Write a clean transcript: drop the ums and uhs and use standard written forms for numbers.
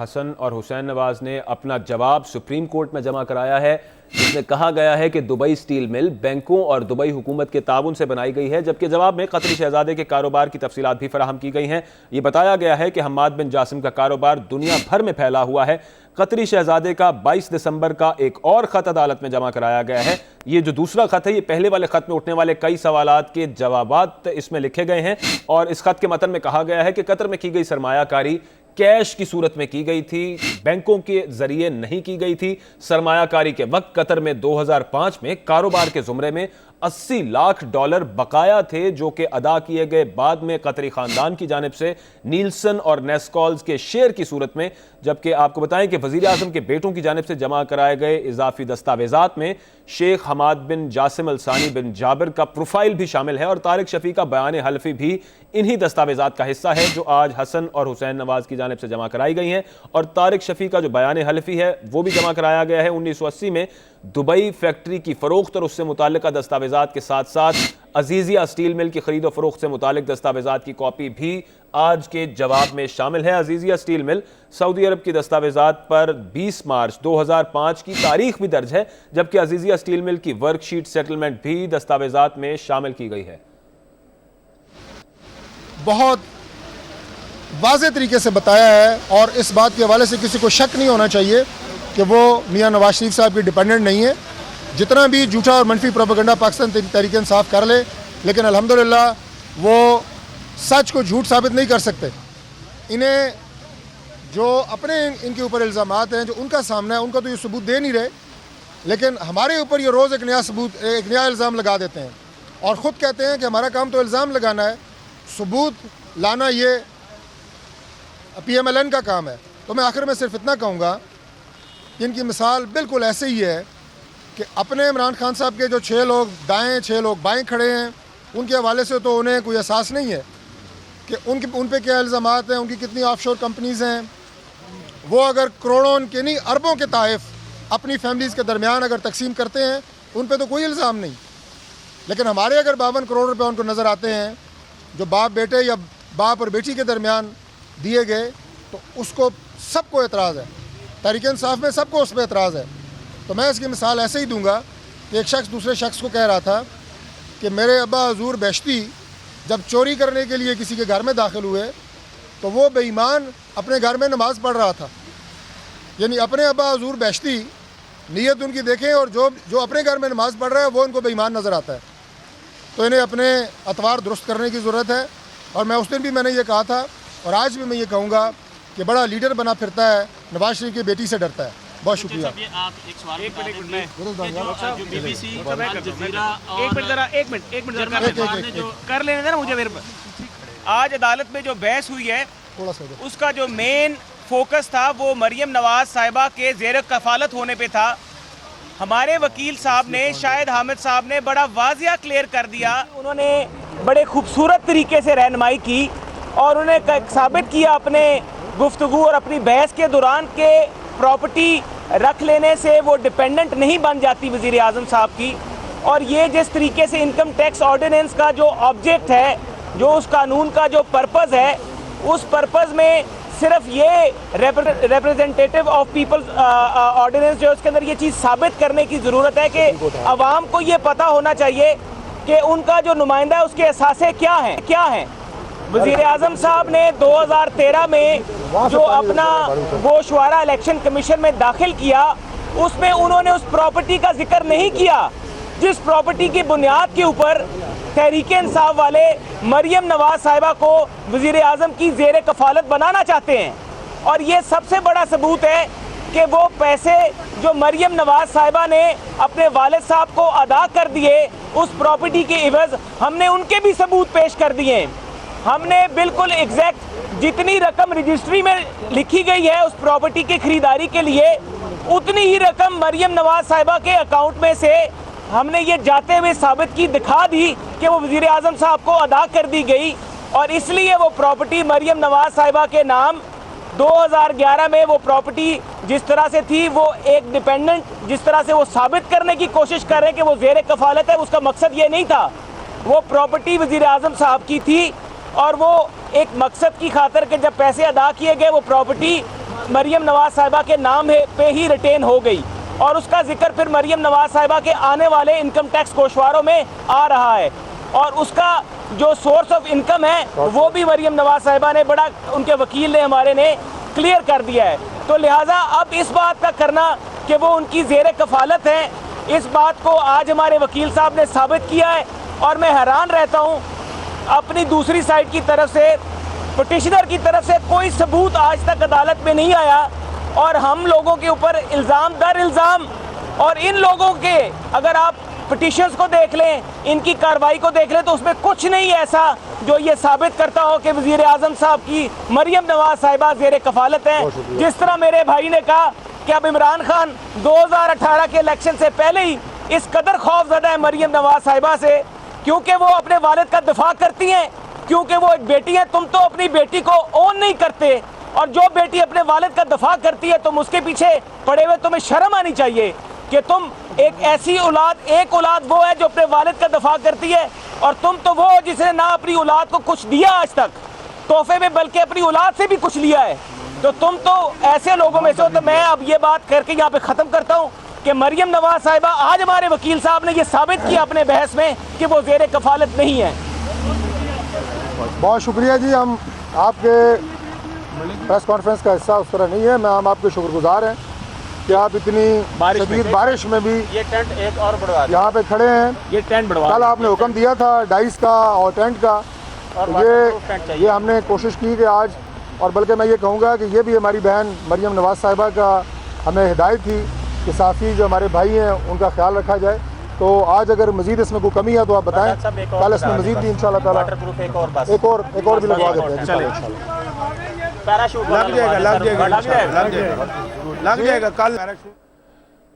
حسن اور حسین نواز نے اپنا جواب سپریم کورٹ میں جمع کرایا ہے، جس میں کہا گیا ہے کہ دبئی سٹیل مل بینکوں اور دبئی حکومت کے تعاون سے بنائی گئی ہے، جبکہ جواب میں قطری شہزادے کے کاروبار کی تفصیلات بھی فراہم کی گئی ہیں۔ یہ بتایا گیا ہے کہ حماد بن جاسم کا کاروبار دنیا بھر میں پھیلا ہوا ہے۔ قطری شہزادے کا 22 دسمبر کا ایک اور خط عدالت میں جمع کرایا گیا ہے۔ یہ جو دوسرا خط ہے، یہ پہلے والے خط میں اٹھنے والے کئی سوالات کے جوابات اس میں لکھے گئے ہیں، اور اس خط کے متن میں کہا گیا ہے کہ قطر میں کی گئی سرمایہ کاری کیش کی صورت میں کی گئی تھی، بینکوں کے ذریعے نہیں کی گئی تھی۔ سرمایہ کاری کے وقت قطر میں 2005 میں کاروبار کے زمرے میں $80 لاکھ بقایا تھے، جو کہ ادا کیے گئے بعد میں قطری خاندان کی جانب سے نیلسن اور نیسکولز کے شیئر کی صورت میں۔ جبکہ آپ کو بتائیں کہ وزیر اعظم کے بیٹوں کی جانب سے جمع کرائے گئے اضافی دستاویزات میں شیخ حماد بن جاسم الثانی بن جابر کا پروفائل بھی شامل ہے، اور طارق شفیع کا بیان حلفی بھی انہی دستاویزات کا حصہ ہے جو آج حسن اور حسین نواز کی جانب سے جمع کرائی گئی ہیں۔ اور طارق شفیع کا جو بیان حلفی ہے وہ بھی جمع کرایا گیا ہے 1980 میں دبئی فیکٹری کی فروخت اور اس سے متعلقہ دستاویزات کے ساتھ ساتھ عزیزیہ سٹیل مل کی خرید و فروخت سے متعلق دستاویزات کی کاپی بھی آج کے جواب میں شامل ہے۔ عزیزیہ سٹیل مل سعودی عرب کی دستاویزات پر 20 مارچ 2005 کی تاریخ بھی درج ہے، جبکہ عزیزیہ سٹیل مل کی ورک شیٹ سیٹلمنٹ بھی دستاویزات میں شامل کی گئی ہے۔ بہت واضح طریقے سے بتایا ہے، اور اس بات کے حوالے سے کسی کو شک نہیں ہونا چاہیے کہ وہ میاں نواز شریف صاحب کی ڈیپینڈنٹ نہیں ہے۔ جتنا بھی جھوٹا اور منفی پروپیگنڈا پاکستان تحریک انصاف کر لے، لیکن الحمدللہ وہ سچ کو جھوٹ ثابت نہیں کر سکتے۔ انہیں جو اپنے ان کے اوپر الزامات ہیں جو ان کا سامنا ہے، ان کا تو یہ ثبوت دے نہیں رہے، لیکن ہمارے اوپر یہ روز ایک نیا الزام لگا دیتے ہیں، اور خود کہتے ہیں کہ ہمارا کام تو الزام لگانا ہے، ثبوت لانا یہ پی ایم ایل این کا کام ہے۔ تو میں آخر میں صرف اتنا کہوں گا کہ ان کی مثال بالکل ایسے ہی ہے کہ اپنے عمران خان صاحب کے جو 6 لوگ دائیں 6 لوگ بائیں کھڑے ہیں، ان کے حوالے سے تو انہیں کوئی احساس نہیں ہے کہ ان پہ کیا الزامات ہیں، ان کی کتنی آف شور کمپنیز ہیں۔ وہ اگر کروڑوں کے نہیں اربوں کے تحائف اپنی فیملیز کے درمیان اگر تقسیم کرتے ہیں، ان پہ تو کوئی الزام نہیں، لیکن ہمارے اگر 52 کروڑ روپے ان کو نظر آتے ہیں جو باپ بیٹے یا باپ اور بیٹی کے درمیان دیے گئے، تو اس کو سب کو اعتراض ہے۔ تحریک انصاف میں سب کو اس پہ اعتراض ہے۔ تو میں اس کی مثال ایسے ہی دوں گا کہ ایک شخص دوسرے شخص کو کہہ رہا تھا کہ میرے ابا حضور بیشتی جب چوری کرنے کے لیے کسی کے گھر میں داخل ہوئے تو وہ بے ایمان اپنے گھر میں نماز پڑھ رہا تھا۔ یعنی اپنے ابا حضور بیشتی نیت ان کی دیکھیں، اور جو اپنے گھر میں نماز پڑھ رہا ہے وہ ان کو بے ایمان نظر آتا ہے۔ تو انہیں اپنے اطوار درست کرنے کی ضرورت ہے، اور میں اس دن بھی میں نے یہ کہا تھا، اور آج بھی میں یہ کہوں گا کہ بڑا لیڈر بنا پھرتا ہے، نواز شریف کی بیٹی سے ڈرتا ہے۔ بہت شکریہ۔ آج عدالت میں جو بحث ہوئی ہے اس کا جو مین فوکس تھا وہ مریم نواز صاحبہ کے زیر کفالت ہونے پہ تھا۔ ہمارے وکیل صاحب نے شاہد حامد صاحب نے بڑا واضح کلیئر کر دیا، انہوں نے بڑے خوبصورت طریقے سے رہنمائی کی، اور انہوں نے ثابت کیا اپنے گفتگو اور اپنی بحث کے دوران کہ پراپرٹی رکھ لینے سے وہ ڈیپینڈنٹ نہیں بن جاتی وزیر اعظم صاحب کی۔ اور یہ جس طریقے سے انکم ٹیکس آرڈیننس کا جو آبجیکٹ ہے، جو اس قانون کا جو پرپز ہے، اس پرپز میں صرف یہ ریپریزنٹیٹیو آف پیپلز آرڈیننس جو اس کے اندر یہ چیز ثابت کرنے کی ضرورت ہے کہ عوام کو یہ پتہ ہونا چاہیے کہ ان کا جو نمائندہ ہے اس کے اثاثے کیا ہیں۔ وزیر اعظم صاحب نے 2013 میں جو اپنا گوشوارہ الیکشن کمیشن میں داخل کیا، اس میں انہوں نے اس پراپرٹی کا ذکر نہیں کیا جس پراپرٹی کی بنیاد کے اوپر تحریک انصاف والے مریم نواز صاحبہ کو وزیر اعظم کی زیر کفالت بنانا چاہتے ہیں۔ اور یہ سب سے بڑا ثبوت ہے کہ وہ پیسے جو مریم نواز صاحبہ نے اپنے والد صاحب کو ادا کر دیے اس پراپرٹی کے عوض، ہم نے ان کے بھی ثبوت پیش کر دیے ہیں۔ ہم نے بالکل ایگزیکٹ جتنی رقم رجسٹری میں لکھی گئی ہے اس پراپرٹی کی خریداری کے لیے، اتنی ہی رقم مریم نواز صاحبہ کے اکاؤنٹ میں سے ہم نے یہ جاتے ہوئے ثابت کی، دکھا دی کہ وہ وزیر اعظم صاحب کو ادا کر دی گئی، اور اس لیے وہ پراپرٹی مریم نواز صاحبہ کے نام 2011 میں وہ پراپرٹی جس طرح سے تھی، وہ ایک ڈیپینڈنٹ جس طرح سے وہ ثابت کرنے کی کوشش کر رہے ہیں کہ وہ زیر کفالت ہے، اس کا مقصد یہ نہیں تھا۔ وہ پراپرٹی وزیر اعظم صاحب کی تھی، اور وہ ایک مقصد کی خاطر کہ جب پیسے ادا کیے گئے وہ پراپرٹی مریم نواز صاحبہ کے نام پہ ہی ریٹین ہو گئی اور اس کا ذکر پھر مریم نواز صاحبہ کے آنے والے انکم ٹیکس گوشواروں میں آ رہا ہے اور اس کا جو سورس آف انکم ہے وہ بھی مریم نواز صاحبہ نے بڑا ان کے وکیل نے ہمارے نے کلیئر کر دیا ہے. تو لہٰذا اب اس بات کا کرنا کہ وہ ان کی زیر کفالت ہیں, اس بات کو آج ہمارے وکیل صاحب نے ثابت کیا ہے اور میں حیران رہتا ہوں اپنی دوسری سائڈ کی طرف سے پٹیشنر کی طرف سے کوئی ثبوت آج تک عدالت میں نہیں آیا اور ہم لوگوں کے اوپر الزام در الزام. اور ان لوگوں کے اگر آپ پٹیشنز کو دیکھ لیں, ان کی کارروائی کو دیکھ لیں تو اس میں کچھ نہیں ایسا جو یہ ثابت کرتا ہو کہ وزیر اعظم صاحب کی مریم نواز صاحبہ زیر کفالت ہیں. جس طرح میرے بھائی نے کہا کہ اب عمران خان 2018 کے الیکشن سے پہلے ہی اس قدر خوف زدہ ہے مریم نواز صاحبہ سے کیونکہ وہ اپنے والد کا دفاع کرتی ہیں, کیونکہ وہ ایک بیٹی ہے. تم تو اپنی بیٹی کو اون نہیں کرتے اور جو بیٹی اپنے والد کا دفاع کرتی ہے تم اس کے پیچھے پڑے ہوئے, تمہیں شرم آنی چاہیے کہ تم ایک ایسی ایک اولاد وہ ہے جو اپنے والد کا دفاع کرتی ہے اور تم تو وہ ہو جس نے نہ اپنی اولاد کو کچھ دیا آج تک تحفے میں بلکہ اپنی اولاد سے بھی کچھ لیا ہے. تو تم تو ایسے لوگوں میں سے ہو. تو میں اب یہ بات کر کے یہاں پہ ختم کرتا ہوں کہ مریم نواز صاحبہ آج ہمارے وکیل صاحب نے یہ ثابت کیا اپنے بحث میں کہ وہ زیر کفالت نہیں ہے. بہت شکریہ جی. ہم آپ کے پریس کانفرنس کا حصہ اس طرح نہیں ہے, ہم آپ کے شکر گزار ہیں کہ آپ اتنی شدید بارش میں بھی یہ ٹینٹ ایک اور بڑھوا یہاں پہ کھڑے ہیں. یہ ٹینٹ بڑھوا کل آپ نے حکم دیا تھا ڈائس کا اور ٹینٹ کا, یہ ہم نے کوشش کی کہ آج, اور بلکہ میں یہ کہوں گا کہ یہ بھی ہماری بہن مریم نواز صاحبہ کا ہمیں ہدایت تھی کہ صحافی جو ہمارے بھائی ہیں ان کا خیال رکھا جائے. تو آج اگر مزید اس میں کوئی کمی ہے تو آپ بتائیں, کل اس میں مزید بھی انشاءاللہ تعالیٰ ایک اور بھی لگوا دیتے ہیں. لگ جائے گا کل